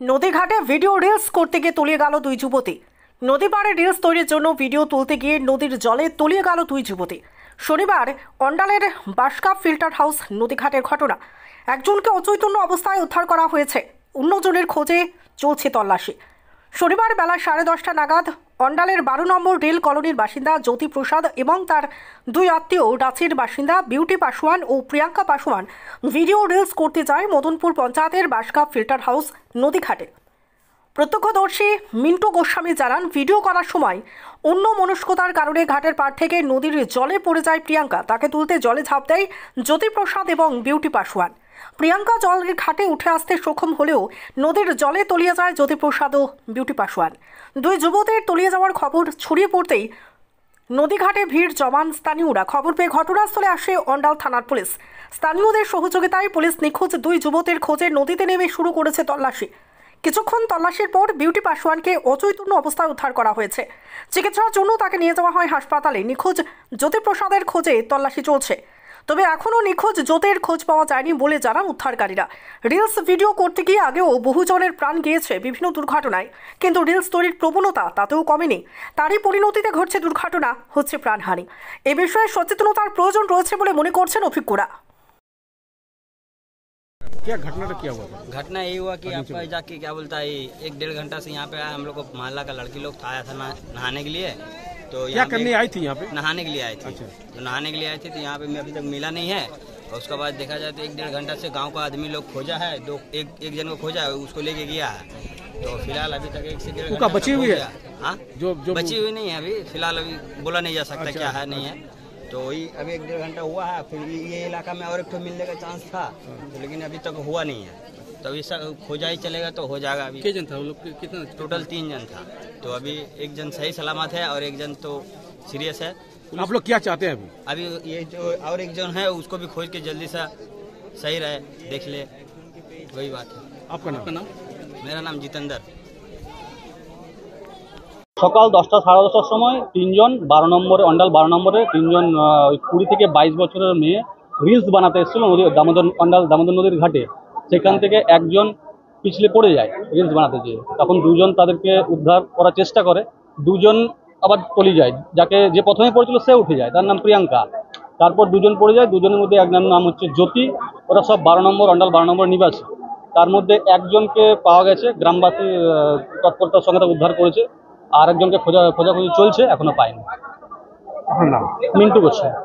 নদীঘাটে video reels করতে গিয়ে তলিয়ে গেল দুই যুবতী। নদী পাড়ে রিলস তৈরির জন্য ভিডিও তুলতে গিয়ে নদীর জলে তলিয়ে গেল দুই যুবতী। শনিবার অন্ডালের বাসকাপ ফিল্টার হাউস নদীঘাটের ঘটনা। একজনকে অচৈতন্য অবস্থায় উদ্ধার করা হয়েছে, অন্যজনের খোঁজে চলছে তল্লাশি। শনিবার বেলা 10:30 নাগাদ অন্ডালের 12 নম্বর রেল কলোনির বাসিন্দা জ্যোতি প্রসাদ এবং তার দুই আত্মীয় রাঁচির বাসিন্দা বিউটি পাসওয়ান ও প্রিয়াঙ্কা পাসওয়ান ভিডিও রিলস করতে যায় মদনপুর পঞ্চায়েতের বাসকাপ ফিল্টার হাউস নদীঘাটে। প্রত্যক্ষদর্শী মিন্টু গোস্বামী জানান, ভিডিও করার সময় অন্য মনস্কতার কারণে ঘাটের পাড় থেকে নদীর জলে পড়ে যায় প্রিয়াঙ্কা। তাকে তুলতে জলে ঝাঁপ দেয় জ্যোতিপ্রসাদ এবং বিউটি পাসওয়ান। প্রিয়াঙ্কা জলের ঘাটে উঠে আসতে সক্ষম হলেও নদীর জলে তলিয়ে যায় জ্যোতিপ্রসাদ ও বিউটি পাসওয়ান। দুই যুবতীর তলিয়ে যাওয়ার খবর ছড়িয়ে পড়তেই নদীঘাটে ভিড় জমান স্থানীয়রা। খবর পেয়ে ঘটনাস্থলে আসে অন্ডাল থানার পুলিশ। স্থানীয়দের সহযোগিতায় পুলিশ নিখোঁজ দুই যুবতীর খোঁজে নদীতে নেমে শুরু করেছে তল্লাশি। কিছুক্ষণ তল্লাশির পর বিউটি পাসওয়ানকে অচৈতন্য অবস্থায় উদ্ধার করা হয়েছে। চিকিৎসার জন্য তাকে নিয়ে যাওয়া হয় হাসপাতালে। নিখোঁজ জ্যোতিপ্রসাদের খোঁজে তল্লাশি চলছে, তবে এখনও নিখোঁজ জ্যোতির খোঁজ পাওয়া যায়নি বলে জানান উদ্ধারকারীরা। রিলস ভিডিও করতে গিয়ে আগেও বহুজনের প্রাণ গিয়েছে বিভিন্ন দুর্ঘটনায়, কিন্তু রিলস তৈরির প্রবণতা তাতেও কমেনি। তারই পরিণতিতে ঘটছে দুর্ঘটনা, হচ্ছে প্রাণহানি। এ বিষয়ে সচেতনতার প্রয়োজন রয়েছে বলে মনে করছেন অভিজ্ঞরা। क्या घटना क्या हुआ? घटना यही हुआ कि आपका जाके क्या बोलता है 1-1.5 घंटा से यहाँ पे आया, हम लोग को मोहल्ला का लड़की लोग आया था नहाने के लिए। तो क्या करने आई थी यहाँ पे? नहाने के लिए आई थी। अच्छा। तो नहाने के लिए आई थी तो यहाँ पे मैं अभी तक मिला नहीं है। और उसके बाद देखा जाए तो 1-1.5 घंटा से गांव का आदमी लोग खोजा है, एक जन को खोजा है, उसको लेके गया है। तो फिलहाल अभी तक 1 से 1.5 घंटा बची हुई है? हाँ, जो बची हुई नहीं है अभी फिलहाल, अभी बोला नहीं जा सकता क्या है नहीं है। तो वही अभी 1-1.5 घंटा हुआ है। फिर ये इलाका में और एक तो मिलने का चांस था, तो लेकिन अभी तक हुआ नहीं है। तो अभी सब खोजा ही चलेगा तो हो जाएगा। अभी कितने जन था वो लोग? कितना? टोटल 3 जन था। तो अभी एक जन सही सलामत है और एक जन तो सीरियस है। आप लोग क्या चाहते हैं अभी? अभी ये जो और एक जन है उसको भी खोज के जल्दी से सही रहे, देख ले, वही बात है। आपका नाम? मेरा नाम जितेंद्र। সকাল 10টা সাড়ে 10টার সময় 3 জন 12 নম্বরে অন্ডাল 12 নম্বরে 3 জন 20 থেকে 22 বছরের মেয়ে রিলস বানাতে এসেছিল অন্ডাল দামোদর নদীর ঘাটে। সেখান থেকে একজন পিছলে পড়ে যায় রিলস বানাতে গিয়ে। তখন দুজন তাদেরকে উদ্ধার করার চেষ্টা করে, দুজন আবার তলিয়ে যায়। যে প্রথমে পড়েছিল সে উঠে যায়, তার নাম প্রিয়াঙ্কা। তারপর দুজন পড়ে যায়, দুজনের মধ্যে একজনের নাম হচ্ছে জ্যোতি। ওরা সব 12 নম্বর অন্ডাল 12 নম্বর নিবাসী। তার মধ্যে একজনকে পাওয়া গেছে, গ্রামবাসী তৎপরতার সঙ্গে তাকে উদ্ধার করেছে। আর একজনকে খোঁজাখুঁজি চলছে, এখনো পাইনি। আপনার নাম? মিন্টু গোস্বামী।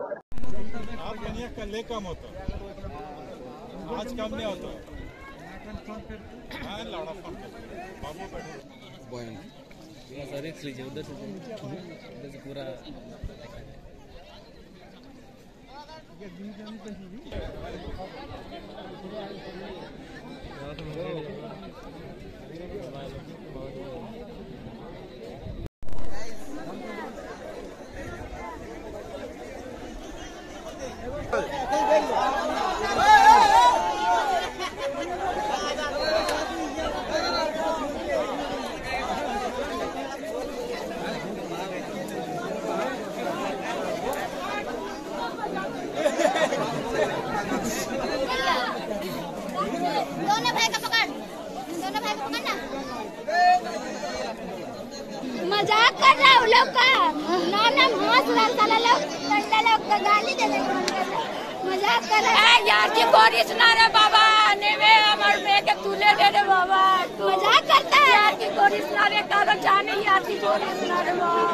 दोनों भाई का पकड़ना। मजाक कर रहा है लोग का ना हंस रहा लोग का गाली दे रहे, मजाक कर रहा है यार की कोरिस ना रे बाबा ने वे हमर पे के तुले दे रे बाबा, मजाक करता है यार की कोरिस ना रे का जाने यार की कोरिस ना रे बाबा।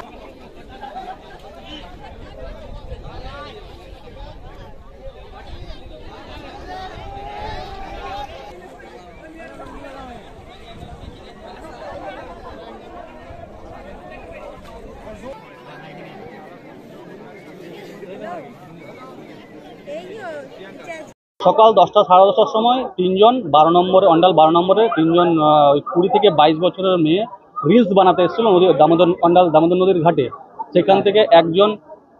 সকাল 10টা সাড়ে 10টার সময় 3 জন 12 নম্বরে অন্ডাল 12 নম্বরে 3 জন 20 থেকে 22 বছরের মেয়ে রিলস বানাতে এসেছিল দামোদর নদীর ঘাটে। সেখান থেকে একজন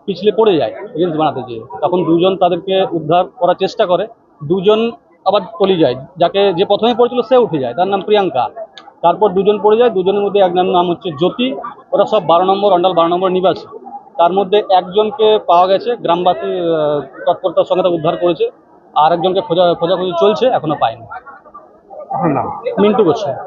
পিছলে পড়ে যায় রিলস বানাতে গিয়ে। তখন দুজন তাদেরকে উদ্ধার করার চেষ্টা করে, দুজন আবার তলিয়ে যায়। যে প্রথমে পড়েছিল সে উঠে যায়, তার নাম প্রিয়াঙ্কা। তারপর দুজন পড়ে যায়, দুজনের মধ্যে একজনের নাম হচ্ছে জ্যোতি। ওরা সব 12 নম্বর অন্ডাল 12 নম্বর নিবাসী। তার মধ্যে একজনকে পাওয়া গেছে, গ্রামবাসী তৎপরতার সঙ্গে তাকে উদ্ধার করেছে। আর একজনকে খোঁজাখুঁজি চলছে, এখনো পাইনি। আপনার নাম? মিন্টু গোস্বামী।